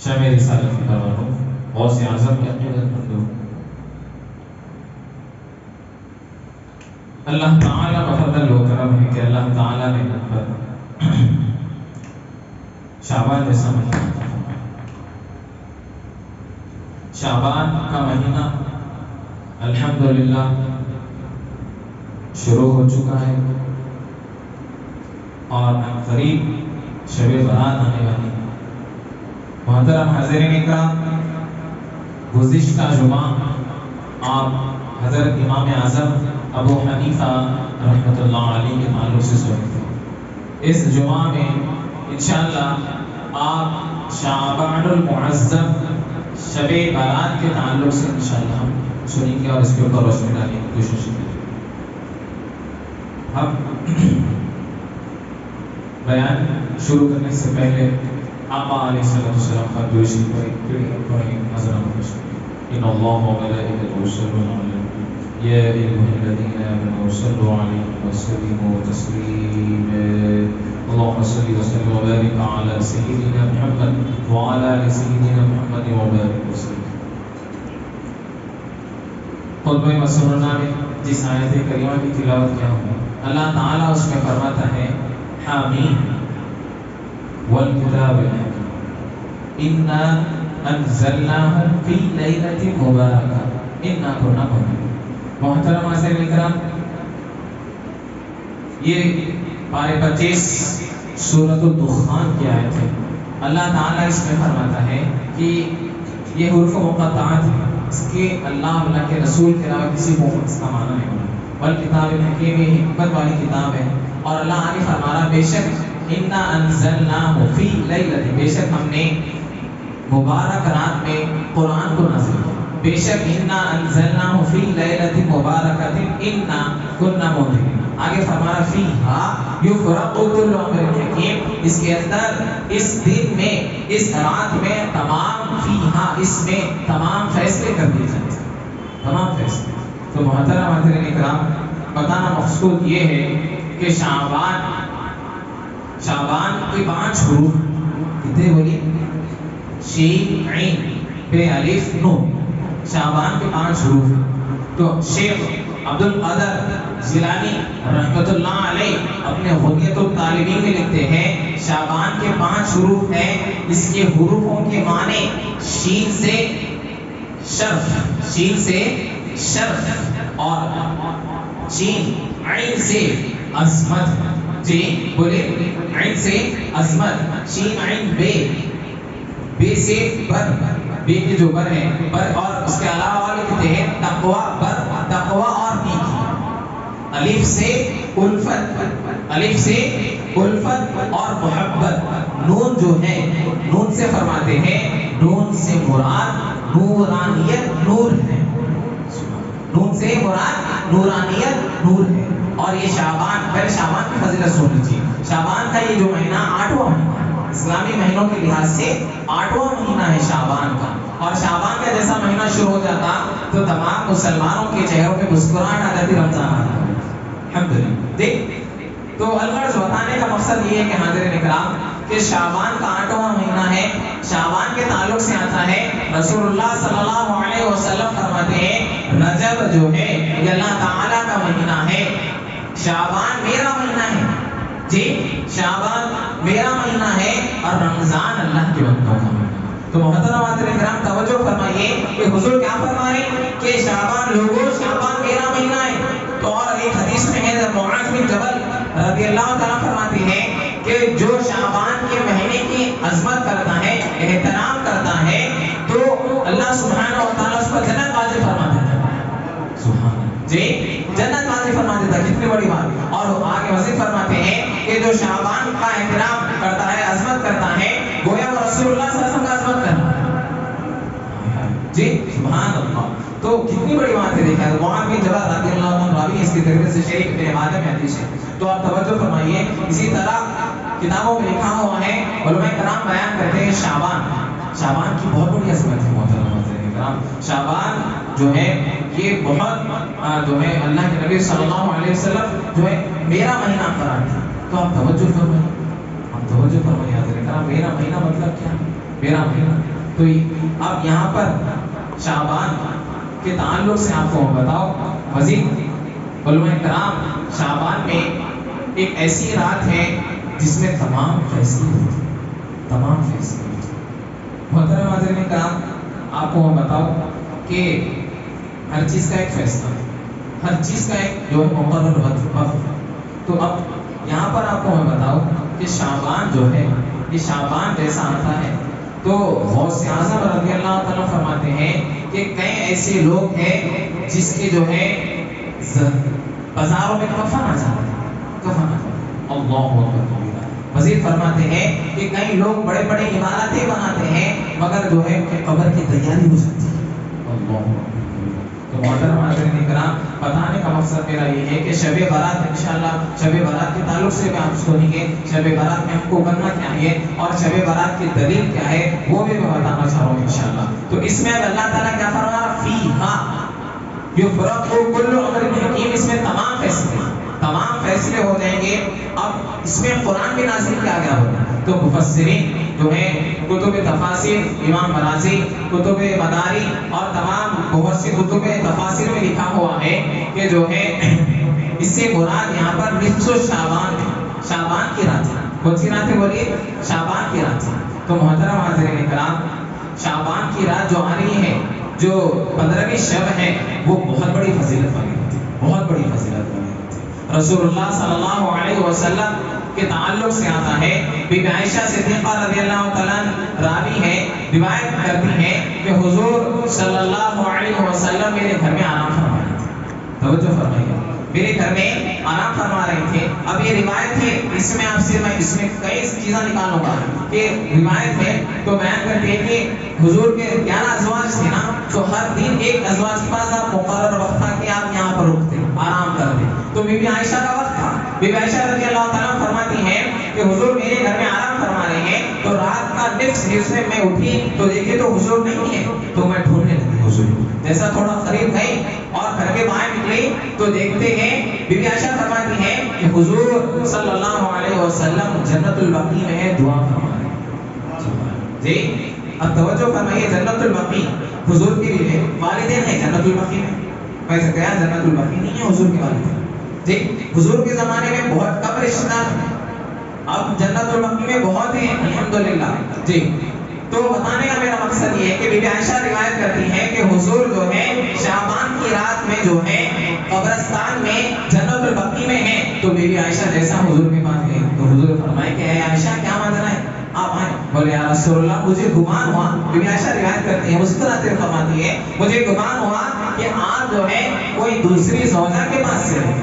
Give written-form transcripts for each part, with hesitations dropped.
شمع رسالت کی پروانوں غوث اعظم کے عقیدت مندوں، اللہ تعالیٰ کا فضل و کرم ہے کہ اللہ تعالیٰ نے ہم پر شعبان جیسا مہینہ عطا فرمایا۔ شعبان کا مہینہ الحمدللہ شروع ہو چکا ہے اور قریب شب برات آنے والی ہے۔ محترم حاضرین اکرام، گزشتہ جمعہ آپ حضرت امام اعظم ابو حنیفہ رحمۃ اللہ علیہ کے تعلق سے سنے تھے۔ اس جمعہ میں انشاءاللہ آپ شعبان المعظم شب برات کے تعلق سے انشاءاللہ ہم سنیں گے اور اس کے اوپر روشنی ڈالنے کی کوشش کریں گے۔ ہم بیان شروع کرنے سے پہلے آقا علیہ السلام پر درود شریف پڑھیں حضرات۔ ان اللہ و ملائکتہ یصلون علی النبی یا ایھا الذین آمنوا صلوا علیہ وسلموا تسلیما اللهم صل وسلم وبارك على سيدنا محمد وعلى آل سيدنا محمد وبارك وسلم۔ خطبہ مسنونہ میں جس آیت کریمہ کی تلاوت کیا ہوں اللہ تعالیٰ اس میں فرماتا ہے حامیم والکتاب الحکیم انا انزلناہ فی لیلۃ مبارکہ انا کنا منذرین۔ محترم حاضرین اکرام، یہ پارے 25 سورۃ الدخان کی آیت ہے۔ اللہ تعالیٰ اس میں فرماتا ہے کہ یہ حروف مقطعات ہیں، اس کے اللہ کے رسول کے علاوہ کسی کو اس کا معنی نہیں ہوگا۔ والکتاب الحکیم یہ حکمت والی کتاب ہے، اور اللہ آگے فرما رہا بے شک انا انزلناہ فی لیلۃ، بے شک ہم نے مبارک رات میں قرآن کو نازل کیا۔ بے شک انا انزلناہ فی لیلۃ مبارکۃ انا کنا منذرین۔ آگے فرمایا فیہا یفرق کل امر حکیم، اس کے اندر اس دن میں اس رات میں تمام فیہا اس میں تمام فیصلے کر دیے جاتے ہیں، تمام فیصلے۔ تو محترم حاضرین اکرام، بتانا مقصود یہ ہے کہ شعبان کے 5 حروف کتنے بولیے؟ شین عین پہ الف نون، شعبان کے 5 حروف۔ تو شیخ عبد القادر جیلانی رحمۃ اللہ علیہ اپنے غنیۃ الطالبین میں لکھتے ہیں شعبان کے 5 حروف ہیں، اس کے حروفوں کے معنی شین سے شرف، شین سے شرف، اور شین عین سے عظمت، جی بولے عین سے عظمت، شین عین بے، بے سے بر، بے کے جو بر ہے بر، اور اس کے علاوہ اور لکھتے ہیں تقوی بر، تقوی اور نیکی، الف سے الفت، الف سے الفت اور محبت، نون جو ہے نون سے فرماتے ہیں نون سے مراد نورانیت نور ہے، نون سے مراد نورانیت نور ہے۔ اور یہ شعبان، پہلے شعبان کی فضیلت سن لیجیے۔ شعبان کا یہ جو مہینہ 8واں مہینہ ہے، اسلامی مہینوں کے لحاظ سے 8واں مہینہ ہے شعبان کا، اور شعبان کا جیسا مہینہ شروع ہو جاتا تو تمام مسلمانوں کے چہروں پہ مسکراہٹ آ جاتی، رمضان آ جاتا۔ الحمدللہ۔ دیکھ تو الغرض بتانے کا مقصد یہ ہے کہ حاضرین اکرام کہ شعبان کا 8واں مہینہ ہے، شعبان کے تعلق سے آتا ہے رسول اللہ صلی اللہ علیہ وسلم فرماتے ہیں رجب جو ہے یہ اللہ تعالیٰ کا مہینہ ہے، شعبان میرا مہینہ ہے، جی شعبان میرا مہینہ ہے، اور رمضان اللہ کے بندوں کا مہینہ۔ تو محترم حاضرین کرام توجہ فرمائیے کہ حضور کیا فرما رہے ہیں کہ شعبان لوگوں شعبان میرا مہینہ ہے۔ تو اور ایک حدیث میں ہے معاذ بن جبل رضی اللہ تعالیٰ فرماتے ہیں کہ جو شعبان کے مہینے کی عظمت کرتا ہے، احترام کرتا ہے، تو اللہ سبحانہ و تعالیٰ اس پر جنت واجب فرما دیتا ہے، سبحان جی جنت واجب فرما دیتا ہے، کتنی بڑی بات۔ اور آگے مزید فرماتے ہیں کہ جو شعبان کا احترام کرتا ہے، عظمت کرتا ہے، گویا وہ رسول اللہ صلی اللہ علیہ وسلم کا عظمت کرنا ہے، جی سبحان اللہ۔ تو کتنی بڑی بات ہے، دیکھا معاذ بن جبل رضی اللہ عنہ راوی اس کی طریقے سے شریف ابن ماجہ میں حدیث ہے۔ تو آپ توجہ فرمائیے، اسی طرح کتابوں میں لکھا ہوا ہے، علماء کرام بیان کرتے ہیں شعبان کی بہت بڑی عظمت ہے محترم حضرات کرام۔ شعبان جو ہے یہ بہت جو ہے اللہ کے نبی صلی اللہ علیہ وسلم جو ہے میرا مہینہ قرار دیا۔ تو آپ توجہ فرمائیے، آپ توجہ فرمائیے حضرات کرام، میرا مہینہ مطلب کیا؟ میرا مہینہ تو اب یہاں پر شعبان کے تعلق سے آپ کو بتاؤ مزید علماء کرام شعبان میں ایک ایسی رات ہے جس میں تمام فیصلے ہوتے ہیں، تمام فیصلے ہوتے ہیں۔ محترم حاضرین کرام، آپ کو میں بتاؤ کہ ہر چیز کا ایک فیصلہ ہے، ہر چیز کا ایک جو ہے مقرر وقت ہے۔ تو اب یہاں پر آپ کو میں بتاؤ کہ شعبان جو ہے یہ شعبان جیسا آتا ہے تو غوث اعظم رضی اللہ تعالیٰ فرماتے ہیں کہ کئی ایسے لوگ ہیں جس کے جو ہے بازاروں میں کفن آ جاتا ہے، کفن آ جاتا ہے۔ اللہ اکبر۔ مزید فرماتے ہیں کہ کئی لوگ بڑے بڑے عمارتیں بناتے ہیں مگر جو ہے ان کے قبر کی تیاری ہو جاتی ہے۔ اللہ اکبر۔ تو محترم حاضرین کرام، بتانے کا مقصد میرا یہ ہے کہ شب برات انشاءاللہ شب برات کے تعلق سے بھی آپ سنیں گے، شب برات میں ہم کو کرنا کیا ہے اور شب برات کی دلیل کیا ہے وہ بھی میں بتانا چاہ رہا ہوں انشاءاللہ۔ تو اس میں اللہ تعالیٰ کیا فرما رہا؟ فیہا یفرق کل امر حکیم، اس میں تمام فیصلے ہو جائیں گے۔ اب اس میں قرآن بھی نازل کیا گیا ہوتا ہے، تو مفسرین جو ہے کتب تفاسیر، امام رازی کتب مداری اور تمام بہت سی کتب تفاسیر میں لکھا ہوا ہے کہ جو ہے اس سے مراد یہاں پر نصف شعبان ہے، شعبان کی رات ہے۔ کون سی رات ہے بولیے؟ شعبان کی رات ہے۔ تو محترم حاضرین کرام، شعبان کی رات جو آ رہی ہے، جو 15ویں شب ہے، وہ بہت بڑی فضیلت والی ہوتی ہے، بہت بڑی فضیلت والی ہوتی ہے۔ رسول اللہ صلی اللہ علیہ وسلم کے تعلق سے آتا ہے، بی بی عائشہ صدیقہ رضی اللہ تعالیٰ راوی ہے، روایت کرتی ہے کہ حضور صلی اللہ علیہ وسلم میرے گھر میں آرام فرما رہے تھے۔ توجہ فرمائیے، میرے گھر میں آرام فرما رہے تھے۔ اب یہ روایت ہے، اس میں آپ سے میں اس میں کئی چیزیں نکالوں گا کہ روایت ہے تو بیان کرتے ہیں کہ حضور کے 11 ازواج تھے نا، تو ہر دن ایک ازواج کے پاس آپ مقرر وقت تھا کہ آپ یہاں پر رکتے آرام کرتے۔ تو بی بی عائشہ کا وقت تھا، بی بی عائشہ رضی اللہ تعالیٰ فرماتی ہیں کہ حضور میرے گھر میں آرام فرما رہے ہیں، تو رات کا نصف حصے میں اٹھی تو دیکھے تو حضور نہیں ہے، تو میں ڈھونڈنے لگی حضور۔ جیسا تھوڑا قریب گئی اور گھر کے باہر نکلی تو دیکھتے ہیں بی بی عائشہ فرماتی ہیں کہ حضور صلی اللہ علیہ وسلم جنت البقیع میں ہے، دعا فرما رہے ہیں۔ جی اب توجہ فرمائیے، جنت البقیع حضور کے لیے والدین ہیں جنت البقیع میں، ویسے کیا جنت البقیع نہیں ہے حضور کے والدین؟ جی حضور کے زمانے میں بہت کم رشتہ دار ہیں، اب جنت البقیع میں بہت ہیں الحمدللہ۔ جی تو بتانے کا میرا مقصد یہ ہے کہ بی بی عائشہ روایت کرتی ہے کہ حضور جو ہے شعبان کی رات میں جو ہے قبرستان میں جنت البقیع میں ہے۔ تو بی بی عائشہ جیسا حضور کے پاس گئی تو حضور فرمائے کہ اے عائشہ کیا ماجرا ہے، آپ آئیں۔ بولے یا رسول اللہ مجھے گمان ہوا، بی بی عائشہ روایت کرتی ہے مسکراتے ہوئے فرماتی ہے مجھے گمان ہوا کہ آپ جو ہے کوئی دوسری زوجہ کے پاس سے ہیں۔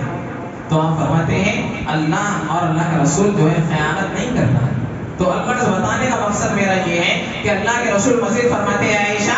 تو آپ فرماتے ہیں اللہ اور اللہ کا رسول جو ہے خیانت نہیں کرتا ہے۔ تو الغرض بتانے کا مقصد میرا یہ ہے کہ اللہ کے رسول مزید فرماتے ہیں عائشہ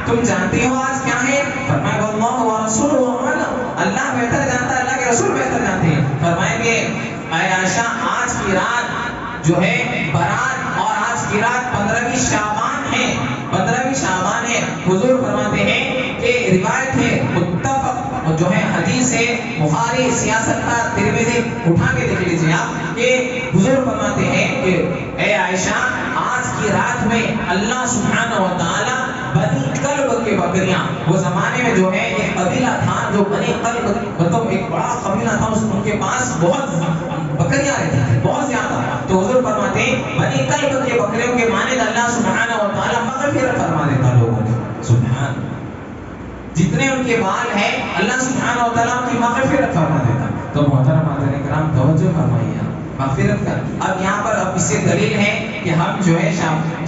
تم جانتی ہو آج کیا ہے؟ فرمایا واللہ ورسولہ اعلم، اللہ بہتر جانتا ہے، اللہ کے رسول بہتر جانتے ہیں۔ فرمائیں گے اے عائشہ آج کی رات جو ہے برات اور آج کی رات 15ویں شعبان ہے، 15ویں شعبان ہے۔ حضور فرماتے ہیں کہ روایت ہے متفق جو ہے حدیث ہے بخاری سیاست کا ترمذی اٹھا کے دیکھ لیجیے آپ کہ حضور فرماتے ہیں کہ اے عائشہ آج کی رات میں اللہ سبحانہ و تعالی بنی کلب کے بکریاں، وہ زمانے میں جو ہے ایک قبیلہ تھا جو بنی کلب مطلب ایک بڑا قبیلہ تھا، ان کے پاس بہت بکریاں رہتی تھی بہت زیادہ۔ تو حضور فرماتے ہیں بنی کلب کے بکریوں کے مانند اللہ سبحانہ و تعالی مغفرت فرما دیتا لوگوں کو، سبحان جتنے ان کے بال ہیں اللہ سبحانہ و تعالیٰ کی مغفرت فرما دیتا۔ تو محترم حاضرین کرام توجہ فرمائیے مغفرت کا۔ اب یہاں پر اب اس سے دلیل ہے کہ ہم جو ہے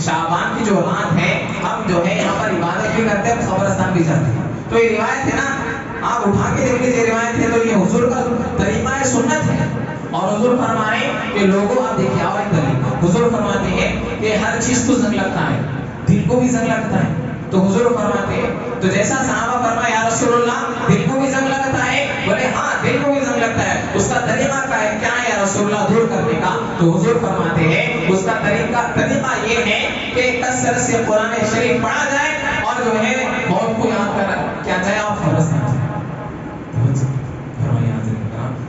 شعبان کی جو رات ہے ہم جو ہے یہاں پر عبادت بھی کرتے ہیں، قبرستان بھی جاتے ہیں۔ تو یہ روایت ہے نا، آپ اٹھا کے دیکھ لیجیے روایت ہے، تو یہ حضور کا طریقہ ہے، سنت ہے۔ اور حضور فرما رہے ہیں کہ لوگوں آپ دیکھیے اور ایک دلیل، حضور فرماتے ہیں کہ ہر چیز کو زنگ لگتا ہے، دل کو بھی زنگ لگتا ہے۔ تو حضور فرماتے ہیں تو جیسا صحابہ فرمایا یا رسول اللہ دل کو بھی زنگ لگتا ہے، بولے ہاں دل کو بھی زنگ لگتا ہے، اس کا طریقہ کیا ہے یا رسول اللہ دور کرنے کا؟ تو حضور فرماتے ہیں اس کا طریقہ یہ ہے کہ کثرت سے قرآن شریف پڑھا جائے اور جو ہے موت کو یاد کیا جائے اور قبرستان جائے۔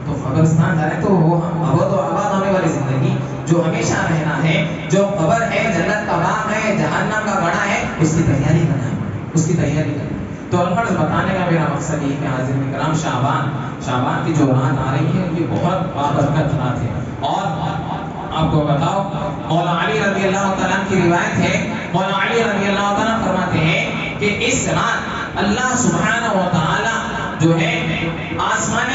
تو قبرستان جائے تو وہ ابد و آباد ہونے والی زندگی جو ہمیشہ رہنا ہے، جو قبر ہے جنت کا باغ ہے جہنم کا گڑھا ہے، اس کی تیاری کرنا ہے، اس کی تیاری کرنا ہے۔ تو الغرض بتانے کا میرا مقصد یہ کہ حاضرین کرام شعبان کی جو رات آ رہی ہے یہ بہت بابرکت رات ہے۔ اور آپ کو بتاؤ مولا علی رضی اللہ تعالیٰ کی روایت ہے، مولا علی رضی اللہ تعالیٰ فرماتے ہیں کہ اس رات اللہ سبحانہ و تعالیٰ جو ہے آسمان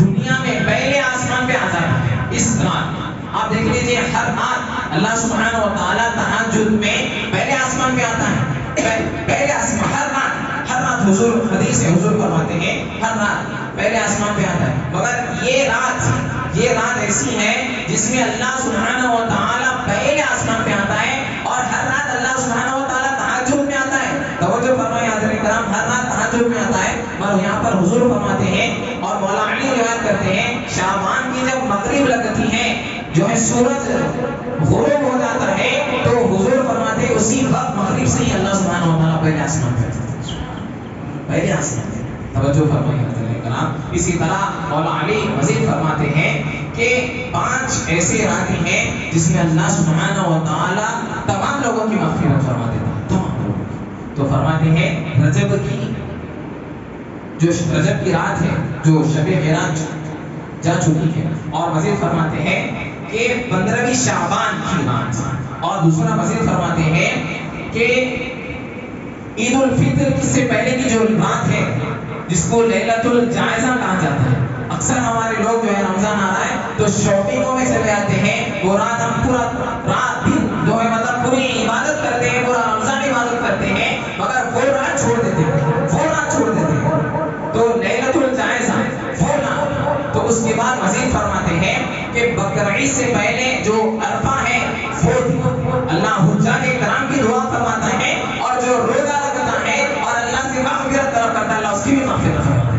دنیا میں پہلے آسمان پہ آتا ہے۔ اس رات آپ دیکھ لیجئے ہر رات اللہ سبحانہ و تعالیٰ تہجد میں پہلے آسمان پہ آتا ہے، پہلے آسمان ہر رات حضور حدیث ہے، حضور فرماتے ہیں ہر رات پہلے آسمان پہ آتا ہے۔ مگر یہ رات ایسی ہے جس میں اللہ سبحانہ و تعالیٰ پہلے آسمان پہ آتا ہے اور ہر رات اللہ سبحانہ و تعالیٰ تہجد میں آتا ہے۔ توجہ فرمائیں حضرات کرام، ہر رات تہجد میں آتا ہے۔ اور یہاں پر حضور فرماتے ہیں اور مولا علی روایت کرتے ہیں شعبان کی جب مغرب لگتی ہے، جو ہے سورج غروب ہو جاتا ہے، تو حضور فرماتے ہیں اسی وقت مغرب سے ہی اللہ سبحانہ و تعالیٰ پہلے آسمان پہ آتا ہے، پہلے آسمان پہ۔ توجہ فرمائیں حضرات کرام۔ اسی طرح مولا علی مزید فرماتے ہیں کہ 5 ایسے راتیں ہیں جس میں اللہ سبحانہ و تعالیٰ تمام لوگوں کی مغفرت فرما دیتا ہے، تمام لوگوں کی۔ تو فرماتے ہیں رجب کی رات ہے جو شب معراج جا چکی ہے، اور مزید فرماتے ہیں کہ 15ویں شعبان کی رات، اور دوسرا مزید فرماتے ہیں کہ عید الفطر سے پہلے کی جو رات ہے جس کو لیلۃ الجائزہ کہا جاتا ہے۔ اکثر ہمارے لوگ جو ہے رمضان آ رہا ہے تو شاپنگوں میں چلے جاتے ہیں، وہ رات ہم پورا رات دن جو ہے مطلب پوری عبادت کرتے ہیں، پورا رمضان عبادت کرتے ہیں، مگر وہ رات چھوڑ دیتے ہیں، تو لیلۃ الجائزہ وہ رات۔ تو اس کے بعد مزید فرماتے ہیں کہ بقرعید سے پہلے جو عرفہ ہے وہ اللہ حجاج کرام کی دعا فرماتا ہے، اور جو روزہ رکھتا ہے اور اللہ سے مغفرت طلب کرتا ہے اللہ اس کی بھی مغفرت فرماتا ہے۔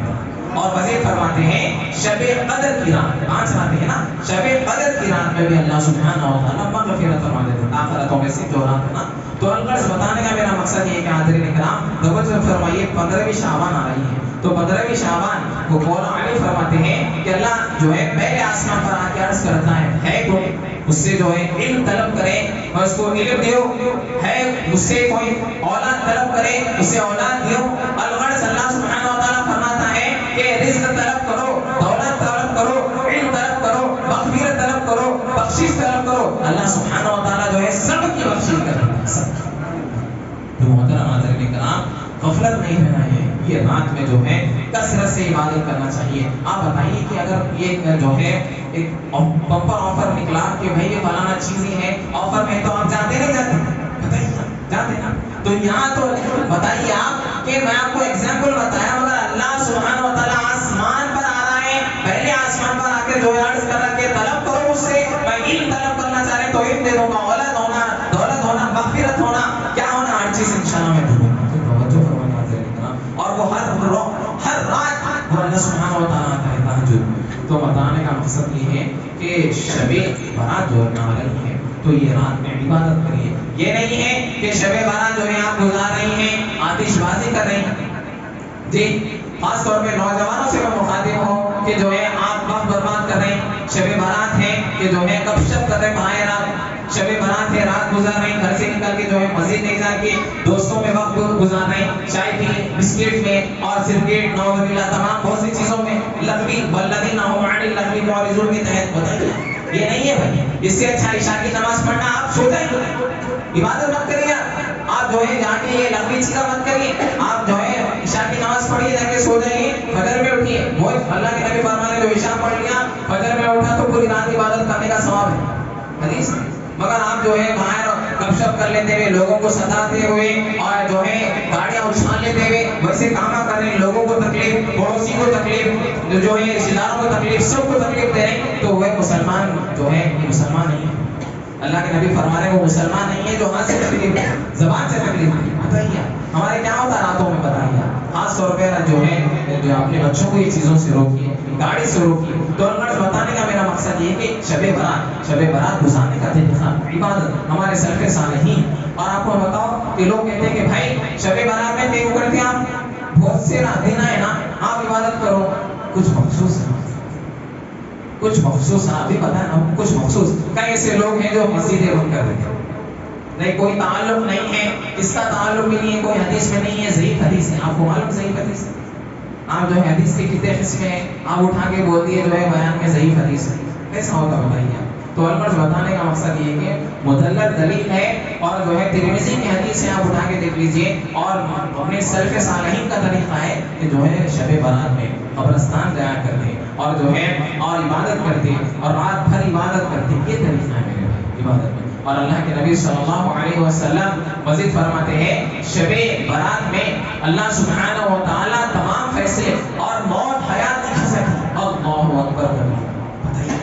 اور مزید فرماتے ہیں شب قدر کی رات، 5 راتیں ہیں نا، شب قدر کی رات میں بھی اللہ سبحانہ و تعالیٰ مغفرت فرما دیتے ہیں، آخرتوں میں سے جو رات ہے نا۔ تو الغرض بتانے کا میرا مقصد یہ ہے کہ حاضرین کرام توجہ فرمائیے، 15ویں شعبان آ رہی ہے، تو 15ویں شعبان کو مولا علی فرماتے ہیں کہ اللہ جو ہے پہلے آسمان پر آ کے عرض کرتا ہے کوئی اس سے جو ہے علم طلب کرے اور اس کو علم دیو، ہے مجھ سے کوئی اولاد طلب کرے اسے اولاد دیو۔ الغرض اللہ سبحانہ و تعالیٰ فرماتا ہے کہ رزق طلب کرو، دولت طلب کرو، علم طلب کرو، مغفرت طلب کرو، بخشش طلب کرو، اللہ سبحانہ و تعالیٰ جو ہے سب کی بخشش کرے گا، سب کی۔ تو محترم حاضرین کرام غفلت نہیں رہنا ہے، یہ رات میں جو ہے کثرت سے عبادت کرنا چاہیے۔ آپ بتائیے کہ اگر یہ جو ہے ایک بمپر آفر نکلا کہ بھائی یہ فلانا چیزیں ہیں آفر میں، تو آپ جاتے نہیں جاتے؟ بتائیے نا، جاتے نا؟ تو یہاں تو بتائیے آپ کہ میں آپ کو ایگزامپل بتایا، مگر اللہ سبحانہ و تعالیٰ آسمان پر آ رہا ہے، پہلے آسمان پر آ کے جو ہے عرض کر رہا ہے کہ طلب کرو مجھ سے، میں علم طلب کرنا چاہ رہے تو علم دے دوں گا، اولاد ہونا، دولت ہونا، مغفرت ہونا، کیا ہونا، ہر چیز انشاءاللہ میں دوں گا۔ اور وہ ہر رات وہ اللہ سبحانہ و تعالیٰ کا تہجد۔ تو بتانے کا مقصد یہ ہے کہ شب برات جو آ رہی ہے تو یہ رات میں عبادت کریے۔ یہ نہیں ہے کہ شب برات جو ہے آپ گزار رہی ہیں آتش بازی کر رہی ہیں، جی خاص طور پہ نوجوانوں سے میں مخاطب ہوں کہ جو ہے آپ وقت برباد کر رہے ہیں، شب برات ہے کہ جو ہے گپ شپ کر رہے ہیں باہر، رات شب برات ہے، رات گزار رہے ہیں، گھر سے نکل کے جو ہے مسجد نہیں جا کے دوستوں میں وقت گزار رہے ہیں، چائے پی بسکٹ میں اور سگریٹ نعوذ باللہ تمام بہت سی چیزوں میں لغوی والذین هم عن اللغو معرضون کے تحت بتائیے یہ نہیں ہے بھائی۔ اس سے اچھا عشاء کی نماز پڑھنا، آپ سو جائیں، عبادت مت کریے، آپ جو ہے جا کے یہ لغوی چیزیں مت کریے، آپ جو ہے عشاء کی نماز پڑھیے، جا کے سو جائیے، فجر میں اٹھیے، وہ اللہ کے نبی فرمانے جو عشاء پڑھ لیا فجر میں اٹھا تو پوری رات عبادت کرنے کا ثواب ہے، حدیث۔ مگر آپ جو ہے باہر گپ شپ کر لیتے ہوئے، لوگوں کو ستاتے ہوئے اور جو ہے گاڑیاں اچھال لیتے ہوئے ویسے کام کر رہے ہیں، لوگوں کو تکلیف، پڑوسی کو تکلیف، جو ہے رشتہ داروں کو تکلیف، سب کو تکلیف دے رہے ہیں، تو وہ مسلمان جو ہے یہ مسلمان نہیں ہے۔ اللہ کے نبی فرما رہے ہیں وہ مسلمان نہیں ہے جو ہاتھ سے تکلیف ہے، زبان سے تکلیف ہے۔ بتائیے ہمارے کیا ہوتا ہے راتوں میں، بتائیے خاص طور پہ جو ہے جو اپنے بچوں کو یہ چیزوں سے روکیے، گاڑی سے روکیے۔ تو بتانے کا میرا مقصد یہ ہے کہ شب برات گزارنے کا طریقہ عبادت ہمارے سلف صالحین۔ اور آپ کو بتاؤ کہ لوگ کہتے ہیں کہ بھائی شب برات میں دیکھو کرتے ہیں آپ بہت سے دن ہے نا، آپ عبادت کرو، کچھ مخصوص ہے، کچھ مخصوص ہے، ابھی پتا ہے نا، کچھ مخصوص۔ کئی ایسے لوگ ہیں جو مسجدیں بند کر دیتے ہیں، نہیں کوئی تعلق نہیں ہے، اس کا تعلق بھی نہیں ہے، کوئی حدیث میں نہیں ہے، ضعیف حدیث ہے. آپ کو معلوم ضعیف حدیث ہے؟ آپ جو ہے حدیث کی کتنے قسمیں ہیں، آپ اٹھا کے بول دیے جو ہے بیان میں ضعیف حدیث ہے. کیسا ہوگا بتائیے آپ؟ تو الغرض بتانے کا مقصد یہ ہے کہ مدلل دلیل ہے، اور جو ہے ترمذی کی حدیث ہے، آپ اٹھا کے دیکھ لیجئے. اور اپنے سلف صالحین کا طریقہ ہے کہ جو ہے شب برات میں قبرستان جایا کرتے اور جو ہے اور عبادت کرتے اور رات بھر عبادت کرتے. یہ طریقہ ہے میرے بھائی عبادت میں. اور اللہ کے نبی صلی اللہ علیہ وسلم مزید فرماتے ہیں شب برات میں اللہ سبحانہ و تعالیٰ تمام فیصلے اور موت حیات کی خزر. اللہ اکبر. بتائیے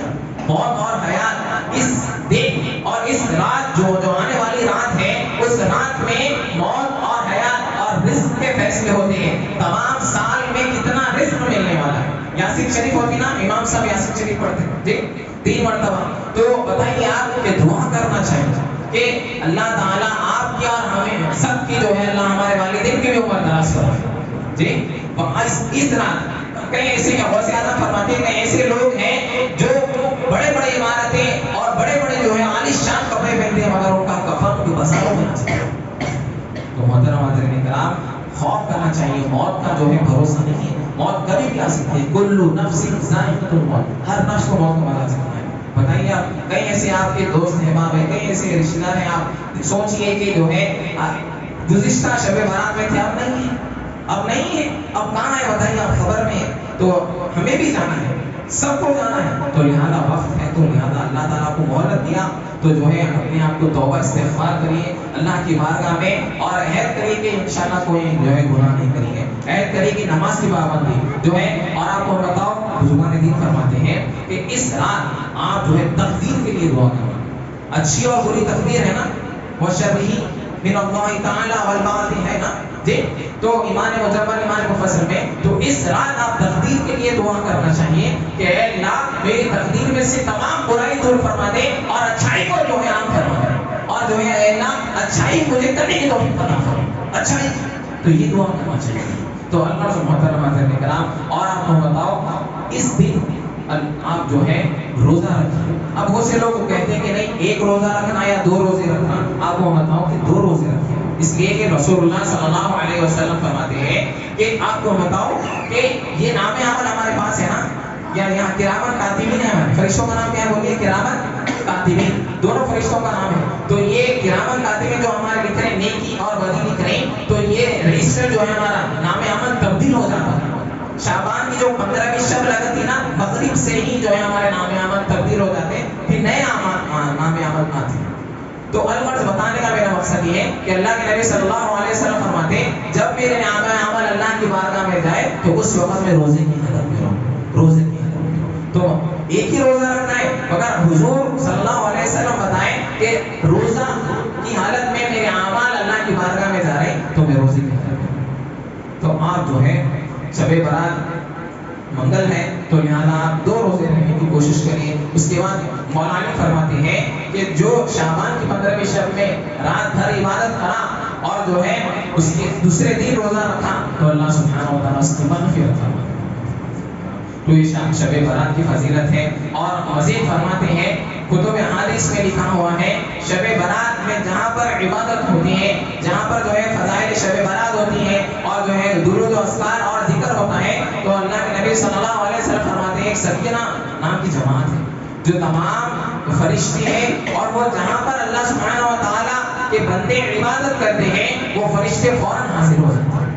موت اور حیات اس دن اور اس رات جو آنے والی رات ہے، اس رات میں موت اور حیات اور رزق کے فیصلے ہوتے ہیں. تمام سال میں کتنا رزق ملنے والا ہے. یاسین شریف ہوتی نا، امام صاحب یاسین شریف پڑھتے جی 3 مرتبہ. تو بتائیے آپ کہ دعا کرنا چاہیے کہ اللہ تعالیٰ آپ کی اور ہمیں سب کی جو ہے اللہ ہمارے والدین کی بھی عمر دراز کرے جی. اس رات کئی ایسے غوث اعظم فرماتے ہیں کہ ایسے لوگ ہیں جو بڑے بڑے عمارتیں اور بڑے بڑے جو ہے عالی شان کپڑے پہنتے ہیں، مگر ان کا کفن کے بساروں میں نہ. تو محترم حاضرین کرام، خوف کرنا چاہیے. موت کا جو ہے بھروسہ نہیں ہے، موت کبھی بھی آ سکتی ہے. کل نفس ذائقۃ الموت، ہر نفس کو موت کا مزہ آ سکتا ہے. بتائیے آپ کئی ایسے آپ کے دوست احباب ہیں، کئی ایسے رشتہ دار ہیں، آپ سوچئے کہ جو ہے گزشتہ شب برات میں تھے، اب نہیں ہے، اب نہیں ہے، اب کہاں ہے بتائیے آپ؟ خبر میں ہے. تو ہمیں بھی جانا ہے، سب کو جانا ہے. تو لہذا وقت ہے، تو لہذا اللہ تعالیٰ کو مہلت دیا تو جو ہے اپنے آپ کو توبہ استغفار کریے اللہ کی بارگاہ میں، اور عہد کریے کہ انشاءاللہ کوئی جو ہے گناہ نہیں کریں گے. عہد کریے کہ نماز کی پابندی جو ہے. اور آپ کو بتاؤ بزرگان دین فرماتے ہیں کہ اس رات آپ جو ہے تقدیر کے لیے دعا کرنا. اچھی اور بری تقدیر ہے نا، وہ شرعی من اللہ تعالی والباطل ہے نا جی. تو ایمان مجمل ایمان مفسر میں تو اس رات آپ تقدیر کے لیے دعا کرنا چاہیے کہ اے اللہ میری تقدیر میں سے تمام برائی دور فرما دے اور اچھائی کو جو ہے عام فرما دے، اور جو ہے اے اللہ اچھائی مجھے کرنے کی توفیق عطا فرما. اچھائی تو یہ دعا کرنا چاہیے. تو اللہ سے محترم حضرات کرام، اور آپ کو بتاؤ اس دن آپ جو ہے روزہ رکھیں. اب بہت سے لوگ کہتے ہیں کہ نہیں 1 روزہ رکھنا یا 2 روزے رکھنا. آپ کو بتاؤ کہ 2 روزے رکھیں، اس لیے کہ رسول اللہ صلی اللہ علیہ وسلم فرماتے ہیں کہ آپ کو بتاؤ کہ یہ نام عمل ہمارے پاس ہے نا، یا یہاں کرامن کاتبین ہے. ہمارے فرشتوں کا نام کیا ہے بولیے؟ کرامن کاتبین، دونوں فرشتوں کا نام ہے. تو یہ کرامن کاتبین جو ہمارے لکھ رہے ہیں نیکی اور بدی لکھ رہے ہیں، تو یہ رجسٹر جو ہے ہمارا نام عمل تبدیل ہو جاتا ہے. شعبان کی جو 15ویں شب لگتی نا، مغرب سے ہی جو ہے ہمارے نام عمل تبدیل ہو جاتے ہیں، پھر نئے نام عمل آتے ہیں. تو الغرض بتانے کا میرا مقصد یہ ہے کہ اللہ کے نبی صلی اللہ علیہ وسلم فرماتے ہیں جب میرے نام عمل اللہ کی بارگاہ میں جائے تو اس وقت میں روزے کی حالت میں رہوں، روزے کی حالت میں رہوں. تو ایک ہی روزہ رکھنا ہے، مگر حضور صلی اللہ علیہ وسلم بتائیں کہ روزہ کی حالت میں میرے اعمال اللہ کی بارگاہ میں جا رہے ہیں تو میں روزے کی حالت میں رہوں. تو آپ جو ہے شب برات منگل ہے تو لہٰذا آپ 2 روزے رکھنے کی کوشش کریے. اس کے بعد مولانا فرماتے ہیں کہ جو شعبان کی 15ویں شب میں رات بھر عبادت کرا اور جو ہے اس کے دوسرے دن روزہ رکھا تو اللہ سبحانہ و تعالیٰ اس کی مغفرت فرماتا ہے. تو یہ شب برات کی فضیلت ہے. اور مزید فرماتے ہیں کتب حدیث میں لکھا ہوا ہے شب برات میں جہاں پر عبادت ہوتی ہے، جہاں پر جو ہے فضائل شب برات ہوتی ہے اور جو ہے درود و اذکار اور ذکر ہوتا ہے، تو اللہ کے نبی صلی اللہ علیہ وسلم فرماتے ہیں ایک سکینہ نام کی جماعت ہے جو تمام فرشتے ہیں، اور وہ جہاں پر اللہ سبحانہ و تعالیٰ کے بندے عبادت کرتے ہیں وہ فرشتے فوراً حاضر ہو جاتے ہیں،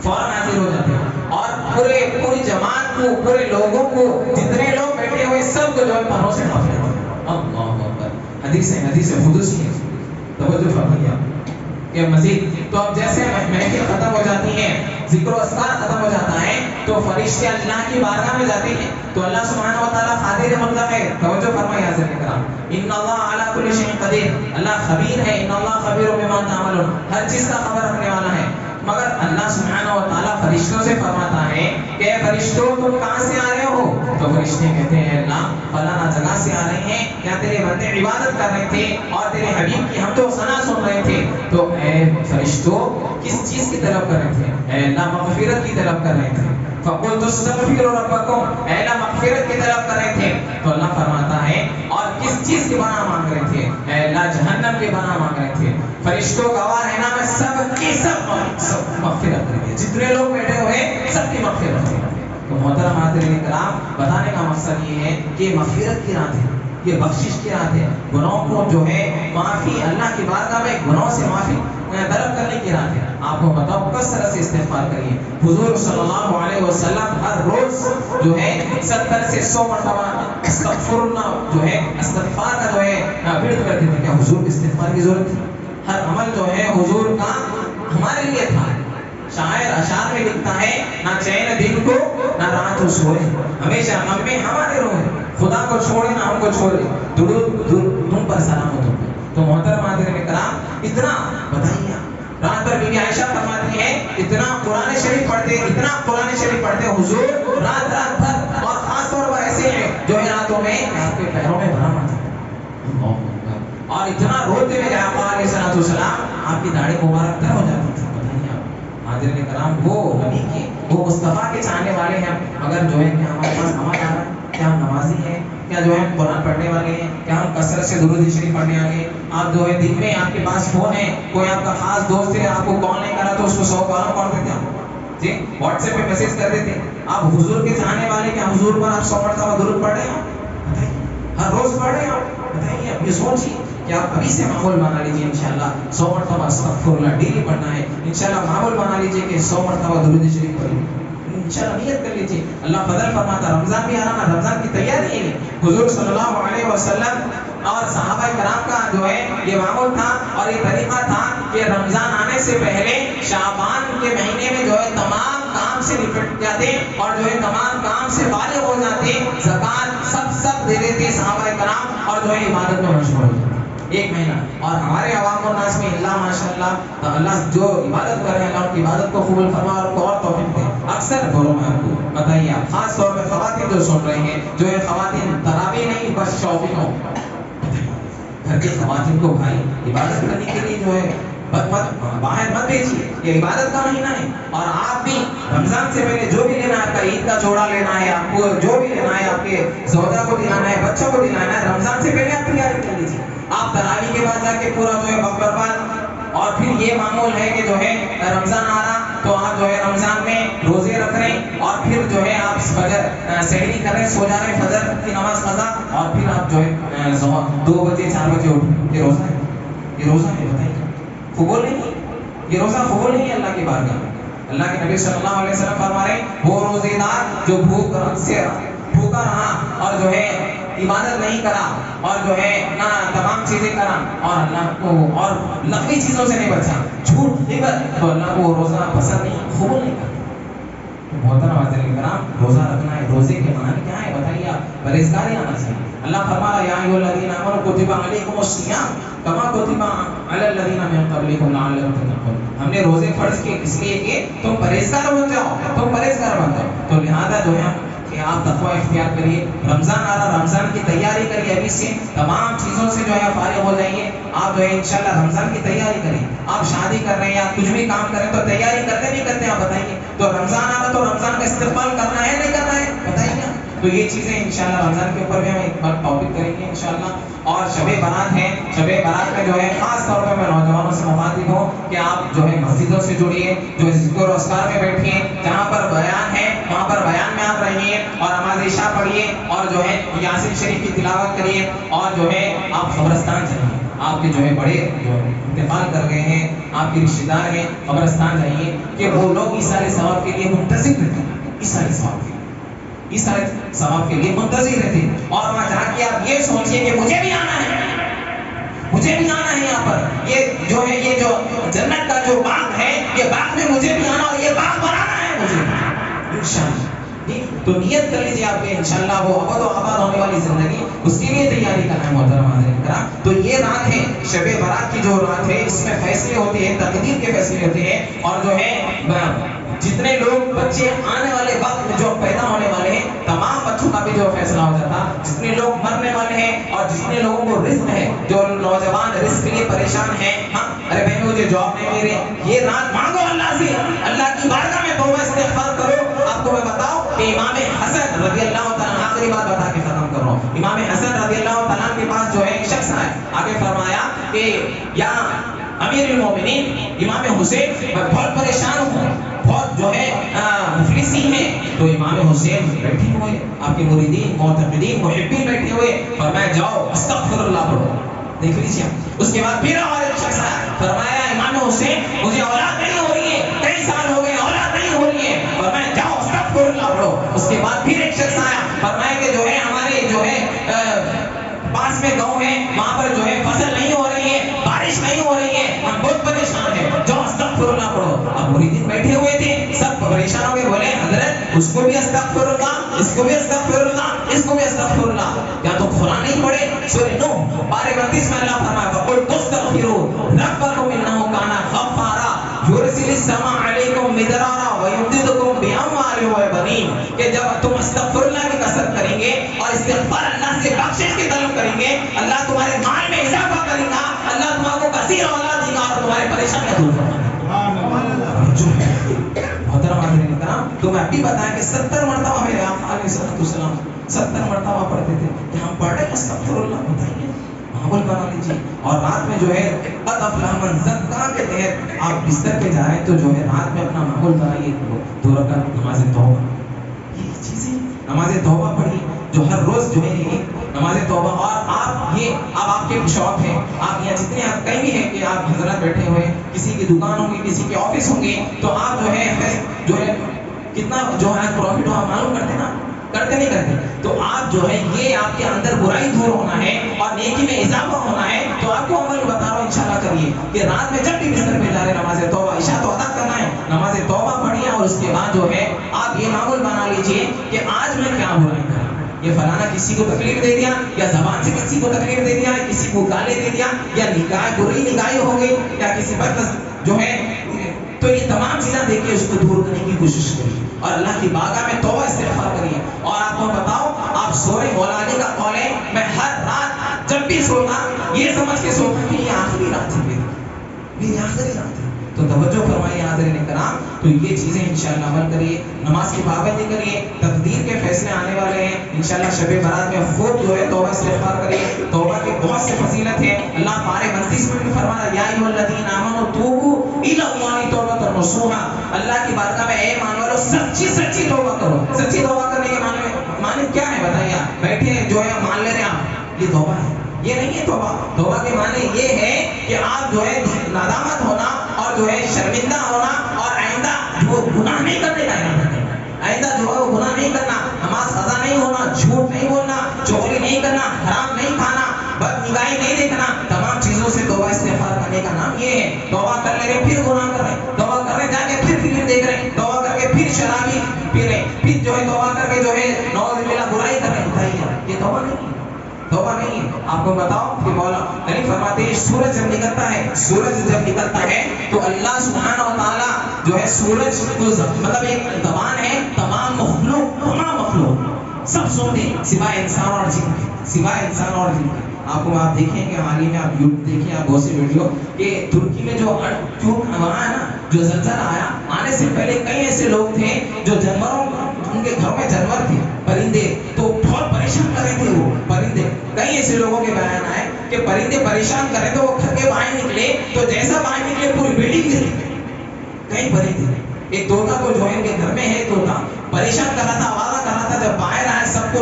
فوراً حاضر ہو جاتے ہیں. اور پوری جماعت کو، پورے لوگوں کو، جتنے لوگ بیٹھے ہوئے سب کو جو ہے پروں سے ڈھانپ لیتے ہیں. اللہ اکبر. حدیث قدسی ہے، توجہ فرمائیے آپ کہ مزید. تو اب جیسے محفل ختم ہو جاتی ہے، ذکر و اذکار ختم ہو جاتا ہے تو فرشتے اللہ کی بارگاہ میں جاتے ہیں تو اللہ سبحانہ و تعالیٰ قادر مطلق ہے. توجہ فرمائیے حضرت کرام، ان اللہ علی کل شیء قدیر، اللہ خبیر ہے. ان اللہ خبیر بما تعملون، ہر چیز کا خبر رکھنے والا ہے. مگر اللہ سبحانہ و تعالیٰ فرشتوں سے فرماتا ہے کہ اے فرشتوں تم کہاں سے آ رہے ہو؟ تو فرشتے کہتے ہیں اللہ فلاں جگہ سے آ رہے ہیں، کیا تیرے بندے عبادت کر رہے تھے اور تیرے حبیب کی حمد و ثنا سن رہے تھے. تو اے فرشتوں کس چیز کی طلب کر رہے تھے؟ اے اللہ مغفرت کی طلب کر رہے تھے. فقلت استغفروا ربکم، اے اللہ مغفرت کی طلب کر رہے تھے. تو اللہ فرماتا ہے اور کس چیز کی پناہ مانگ رہے تھے؟ اے اللہ جہنم کے بنا مانگ رہے تھے. فرشتوں گواہ ہے نا, میں سب کی سب مغفرت کر دیا, جتنے لوگ بیٹھے ہوئے سب کی مغفرت کی. تو محترم حاضرین کرام, بتانے کا مقصد یہ ہے کہ مغفرت کی رات ہے, یہ بخشش کی رات ہے, گناہوں کو جو ہے معافی, اللہ کی بارگاہ میں گناہوں سے معافی طلب کرنے کی رات ہے. آپ کو بتاؤ کثرت سے استغفار کریے. حضور صلی اللہ علیہ وسلم ہر روز جو ہے 70 سے 100 مرتبہ استغفر اللہ جو ہے استغفار کا جو ہے ورد کرتے تھے. کیا حضور کو استغفار کی ضرورت تھی؟ ہر عمل جو ہے حضور کا ہمارے لیے تھا. شاعر اشعار میں لکھتا ہے, نہ چین دن کو نہ رات کو سوئے, ہمیشہ ہم میں ہمارے روئے, خدا کو چھوڑے نہ ہم کو چھوڑے, درود تم پر سلام ہو تم. تو محترم حاضرین کرام, اتنا بتائیے, رات پر بی عائشہ فرماتی ہے اتنا قرآن شریف پڑھتے, اتنا قرآن شریف پڑھتے حضور رات بھر, اور خاص طور پر ایسے ہیں جو ہے راتوں میں آپ کے پیروں میں بھرا ماتا, اور اتنا روتے ہوئے آقا علیہ الصلوۃ والسلام آپ کی داڑھی مبارک تر ہو جاتی تھی. بتائیے آپ حاضرین کرام, وہ نبی کے, وہ مصطفیٰ کے چاہنے والے ہیں, اگر جو ہے کہ ہمارے پاس نماز آ رہا ہے, کیا ہم نمازی ہیں, کیا جو ہے قرآن پڑھنے والے ہیں, کیا ہم کثرت سے درود شریف پڑھنے والے ہیں. آپ جو ہے دن میں آپ کے پاس فون ہے, کوئی آپ کا خاص دوست ہے, آپ کو کال نہیں کرا تو اس کو 100 بار پڑھ دیتے آپ جی, واٹس ایپ پہ میسج کر دیتے. آپ حضور کے چاہنے والے, کیا حضور پر آپ 100 مرتبہ درود پڑھ رہے ہیں؟ بتائیے, ہر روز پڑھ رہے ہیں آپ؟ بتائیے, آپ یہ سوچیے کہ آپ ابھی سے معمول بنا لیجیے. انشاءاللہ 100 مرتبہ استغفر اللہ ڈیلی پڑھنا ہے. انشاءاللہ معمول بنا لیجیے کہ 100 مرتبہ درود شریف پڑھیں. انشاءاللہ نیت کر لیجیے. اللہ فضل فرماتا, رمضان بھی آ رہا نا, رمضان کی تیاری ہے. حضور صلی اللہ علیہ وسلم اور صحابہ کرام کا جو ہے یہ معمول تھا اور یہ طریقہ تھا کہ رمضان آنے سے پہلے شعبان کے مہینے میں جو ہے تمام کام سے نپٹ جاتے اور جو ہے تمام کام سے فارغ ہو جاتے, زکات سب دے دیتے صحابہ کرام, اور جو ہے عبادت میں مشغول ہو جاتے ایک مہینہ. اور ہمارے عوام الناس میں اللہ ماشاءاللہ, تو اللہ جو عبادت کر رہے ہیں اللہ ان کی عبادت کو قبول فرما اور کو اور توفیق دے. اکثر گھروں میں آپ کو بتائیے, آپ خاص طور پہ خواتین جو سن رہے ہیں, جو ہے خواتین تراویح نہیں بس شاپنگ ہو, گھر کی خواتین کو بھائی عبادت کرنے کے لیے جو ہے باہر مت بھیجیے, یہ عبادت کا مہینہ ہے. اور آپ بھی رمضان سے پہلے جو بھی لینا ہے, آپ کا عید کا جوڑا لینا ہے, آپ کو جو بھی لینا ہے, آپ کے زوجہ کو دلانا ہے, بچوں کو دلانا ہے, رمضان سے پہلے آپ تیاری کر لیجیے. آپ تراویح کے بعد جا کے پورا جو ہے بقربان, اور پھر یہ معمول ہے کہ جو ہے رمضان آ رہا تو آپ جو ہے رمضان میں روزے رکھ رہے ہیں, اور پھر جو ہے آپ فجر سحری کر رہے ہیں, سو جا رہے ہیں, فجر کی نماز قضا, اور پھر آپ جو ہے 2 بجے 4 بجے اٹھ. یہ روزہ ہے, یہ روزہ ہے. بتائیے قبول نہیں, یہ روزہ قبول نہیں ہے اللہ کی بارگاہ میں. اللہ کے نبی صلی اللہ علیہ وسلم فرما رہے ہیں وہ روزے دار جو بھوکا رہا اور جو ہے عبادت نہیں کرا اور جو ہے نہ تمام چیزیں کرا اور اللہ کو اور لغوی چیزوں سے نہیں بچا, جھوٹ غیبت, تو اللہ کو روزہ پسند نہیں, قبول نہیں کرتا. محترم حاضرین کرام, روزہ رکھنا ہے, روزے کے معنی کیا ہے بتائیے آپ, پرہیزگاری آنا چاہیے. اللہ فرما رہا یا ایھا الذین آمنوا کتب علیکم الصیام کما کتب علی الذین من قبلکم لعلکم تتقون. ہم نے روزے فرض کیے اس لیے کہ تم پرہیزگار بن جاؤ, تم پرہیزگار بن جاؤ. تو لہذا جو ہے کہ آپ تقوی اختیار کریے. رمضان آ رہا, رمضان کی تیاری کریے, ابھی سے تمام چیزوں سے جو ہے فارغ ہو جائیے. آپ جو ہے انشاءاللہ رمضان کی تیاری کریں. آپ شادی کر رہے ہیں یا کچھ بھی کام کریں تو تیاری کرتے نہیں کرتے آپ بتائیے. تو رمضان آ رہا تو رمضان کا استقبال کرنا ہے نہیں کرنا ہے بتائیے. تو یہ چیزیں انشاءاللہ رمضان کے اوپر بھی ہم ایک بار ٹاپک کریں گے انشاءاللہ. اور شب برات ہے, شب برات میں جو ہے خاص طور پہ میں نوجوانوں سے مخاطب ہوں کہ آپ جو ہے مسجدوں سے جڑیے, جو ذکر و اذکار میں بیٹھیے, جہاں پر بیان ہے وہاں پر بیان میں آپ رہیے, اور نماز عشاء پڑھیے, اور جو ہے یاسین شریف کی تلاوت کریے, اور جو ہے آپ قبرستان جائیے. آپ کے جو ہے بڑے جو انتقال کر گئے ہیں, آپ کے رشتہ دار ہیں, قبرستان جائیے کہ وہ لوگ اس سارے ثواب کے لیے منتظر رہتے ہیں, اس سارے ثواب کے لیے, اس سارے ثواب کے لیے منتظر رہتے ہیں. اور وہاں جا کے آپ یہ سوچیے کہ مجھے بھی آنا ہے, مجھے بھی آنا ہے یہاں پر, یہ جو ہے یہ جو جنت کا جو باغ ہے یہ باغ میں مجھے بھی آنا اور یہ باغ بنانا ہے مجھے انشاءاللہ. تو نیت کر لیجیے آپ کے انشاءاللہ وہ ابد و آباد ہونے والی زندگی, اس کے لیے تیاری کرنا ہے محترم حاضرین کرام. تو یہ رات ہے شب برات کی جو رات ہے, اس میں فیصلے ہوتے ہیں, تقدیر کے فیصلے ہوتے ہیں, اور جو ہے جتنے لوگ بچے آنے والے وقت میں جو پیدا ہونے والے ہیں تمام بچوں کا بھی جو فیصلہ ہو جاتا, جتنے لوگ مرنے والے ہیں اور جتنے لوگوں کو رزق ہے, جو نوجوان رزق کے لیے پریشان ہیں, ہاں ارے بھائی مجھے جاب نہیں مل رہی, یہ رات مانگو اللہ سے, اللہ کی بارگاہ میں توبہ استغفار کرو. آپ کو میں بتاؤں کہ امام حسن رضی اللہ تعالیٰ, آخری بات بتا کے ختم کر رہا ہوں, امام حسن رضی اللہ تعالیٰ کے پاس جو ہے ایک شخص آیا, آگے فرمایا کہ یا امیر المومنین امام حسین میں بہت پریشان ہوں، بہت جو ہے مفلسی ہیں. تو امام حسین بیٹھے ہوئے، آپ کے مریدین معتقدین محبین بیٹھے ہوئے، فرمایا جاؤ استغفر اللہ پڑھو. دیکھ لیجیے. اس کے بعد پھر ہمارے شخص آیا، فرمایا امام حسین مجھے اولاد نہیں ہو رہی ہے، کئی سال ہو گئے اولاد نہیں ہو رہی ہے. فرمایا جاؤ استغفر اللہ پڑھو. اس کے بعد پھر ایک شخص آیا، فرمایا کہ جو ہے ہمارے جو ہے پاس میں گاؤں ہے، وہاں پر جو ہے فصل نہیں ہو رہی ہے، بارش نہیں ہو رہی ہے، ہم بہت پریشان ہیں، جاؤ استغفر اللہ پڑھو. اب مریدین بیٹھے ہوئے تھے، سب پریشان ہو گئے، بولے حضرت اس کو بھی استغفر اللہ، اس کو بھی استغفر اللہ، اس کو بھی استغفر اللہ. کیا تو قرآن نہیں پڑھے؟ سورہ نوح پارے 32 میں اللہ فرمایا وَقُلْ تُسْتَغْفِرُوا رَبَّكُمْ إِنَّهُ كَانَ غَفَّارًا يُرْسِلِ السَّمَاءَ عَلَيْكُمْ مِدْرَارًا وَيُمْدِدْكُمْ بِأَمْوَالٍ وَبَنِينَ. کہ جب تم استغفر اللہ کی کثرت کریں گے اور استغفار اللہ سے بخشش کی طلب کریں گے، اللہ تمہارے مال میں اضافہ کرے گا، اللہ تمہارے کو کثیر اولاد دے گا اور تمہارے پریشانیاں دور کرے گا. محترم حاضرین کرام، تو میں ابھی بتایا کہ 70 مرتبہ میرے آقا علیہ السلام 70 مرتبہ پڑھتے تھے کہ ہم پڑھ رہے ہیں استغفر اللہ. بتائیے ماحول بنا لیجیے. اور رات میں جو ہے قد افلح من زکا کے تحت آپ بستر پہ جا رہے ہیں تو جو ہے رات میں اپنا ماحول بنائیے، 2 رکعت نماز توبہ، یہ چیزیں نماز توبہ پڑھی جو ہر روز جو ہے یہ نماز توبہ. اور آپ یہ اب آپ کے شوق ہے، آپ یہاں جتنے آپ کہیں بھی ہیں کہ آپ حضرات بیٹھے ہوئے، کسی کی دکان ہوگی، کسی کے آفس ہوں گے، تو آپ جو ہے کتنا جو ہے پروفٹ ہوا معلوم کرتے نا، کرتے نہیں کرتے. تو آپ جو ہے یہ آپ کے اندر برائی دور ہونا ہے اور نیکی میں اضافہ ہونا ہے. تو آپ کو عمل بتا رہا ہوں انشاءاللہ کریے کہ رات میں جب بھی بستر پہ جا رہے نماز توبہ عشاء تو ادا کرنا ہے، نماز توبہ پڑھیے اور اس کے بعد جو ہے آپ یہ معمول بنا لیجئے کہ آج میں کیا برائی کروں. یہ فلانا کسی کو تکلیف دے دیا، یا زبان سے کسی کو تکلیف دے دیا، کسی کو گالی دے دیا، یا نگاہ بری نگاہی ہو گئی، یا کسی پر جو ہے، تو یہ تمام چیزیں دیکھیے اس کو دور کرنے کی کوشش کریے اور اللہ کی بارگاہ میں توبہ استغفار کریے. اور آپ کو بتاؤ، آپ سورے مولا علی کا قول ہے، میں ہر رات جب بھی سوتا یہ سمجھ کے سوتا کہ یہ آخری رات ہے میری آخری رات ہے. تو توجہ فرمائیے حاضرین کرام. تو یہ چیزیں انشاءاللہ عمل کریے، نماز کی پابندی کریے، تقدیر کے فیصلے آنے والے ہیں انشاءاللہ. شب برات میں خوب جو ہے توبہ استغفار کریے. توبہ کی بہت سی فضیلت ہے. اللہ پارے 32 میں بھی فرمایا یا ایھا الذین آمنوا توبوا الی اللہ توبۃ نصوحا. اللہ کی بارگاہ میں اے مان والو سچی توبہ کرو. سچی توبہ کرنے کے معنی کیا ہے بتائیے؟ بیٹھے جو ہے مان لے رہے ہیں آپ، یہ توبہ ہے؟ یہ نہیں ہے توبہ. توبہ کے معنی یہ ہے کہ آپ جو ہے ندامت ہونا اور جو ہے شرمندہ ہونا اور آئندہ جو گناہ نہیں کرنے کا ارادہ کرنا، آئندہ جو ہے وہ گناہ نہیں کرنا، نماز قضا نہیں ہونا، جھوٹ نہیں بولنا، چغلی نہیں کرنا، حرام نہیں کھانا، بد نگاہی نہیں دیکھنا. تمام چیزوں سے توبہ استغفار کرنے کا نام یہ ہے. توبہ کر لے رہے پھر گناہ کر رہے، توبہ کر رہے جا کے پھر فلم دیکھ رہے، توبہ کر کے پھر شرابی پی رہے، پھر جو ہے توبہ کر کے جو ہے نعوذ باللہ برائی کر رہے. بتائیے یہ توبہ نہیں ہے؟ توبہ نہیں ہے. آپ کو بتاؤ کہ مولا علی فرماتے ہیں سورج جب نکلتا ہے، سورج جب نکلتا ہے تو اللہ سبحانہ و تعالیٰ جو ہے سورج کو مطلب ایک زبان ہے، تمام مخلوق سب سنتے ہیں سوائے انسان اور جن کے، سوائے انسان اور جن کے. آپ کو آپ دیکھیں کہ حال ہی میں آپ یوٹیوب دیکھیں آپ بہت سی ویڈیو کہ ترکی میں جو وہاں ہے نا جو زلزلہ آیا، آنے سے پہلے کئی ایسے لوگ تھے جو جانوروں، ان کے گھروں میں جانور تھے پرندے، تو بہت پریشان کر رہے تھے وہ پرندے. کئی ایسے لوگوں کے بیان آئے کہ پرندے پریشان کرے تو وہ گھر کے باہر نکلے تو جیسا باہر نکلے پوری بلڈنگ گری. کئی پرندے، ایک طوطا کو جو ہے ان کے گھر میں ہے طوطا پریشان کر رہا تھا، آوازہ کر رہا تھا. جب باہر آئے سب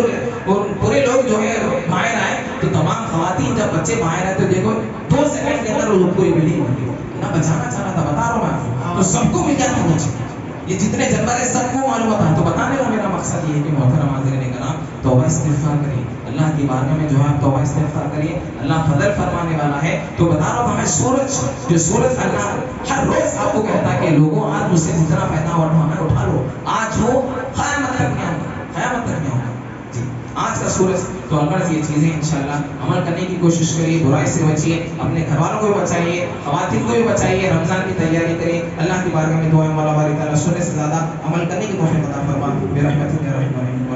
کو پورے لوگ جو ہے باہر آئے تو تمام خواتین جب بچے باہر آئے تو دیکھو 2 سیکنڈ کے اندر وہ پوری بلڈنگ بن گئی. نہ بچانا چاہ رہا تھا، بتا رہا ہوں میں آپ کو. تو سب کو مل جاتا ہے یہ جتنے جانور ہیں سب کو معلوم ہوتا ہے. تو بتانے کا میرا مقصد یہ ہے کہ محترم حاضرین کرام توبہ استغفار کریے، اللہ کی بارگاہ میں جو ہے آپ توبہ استغفار کریے. اللہ فضل فرمانے والا ہے. تو بتا رہا ہوں ہمیں سورج اللہ ہر روز آپ کو کہتا ہے کہ لوگوں آج مجھ سے جتنا پیدا ہوا ہمیں اٹھا لو، آج ہو قیامت تک نہیں ہوگا، قیامت تک نہیں ہوگا جی آج کا سورج. تو اگر یہ چیزیں انشاءاللہ عمل کرنے کی کوشش کریے، برائی سے بچیے، اپنے گھر والوں کو بھی بچائیے، خواتین کو بھی بچائیے، رمضان کی تیاری کریے. اللہ کی بارگاہ میں دعائیں مولا باری تعالیٰ سننے سے زیادہ عمل کرنے کی توفیق عطا فرما برحمتہ یا رحمٰن.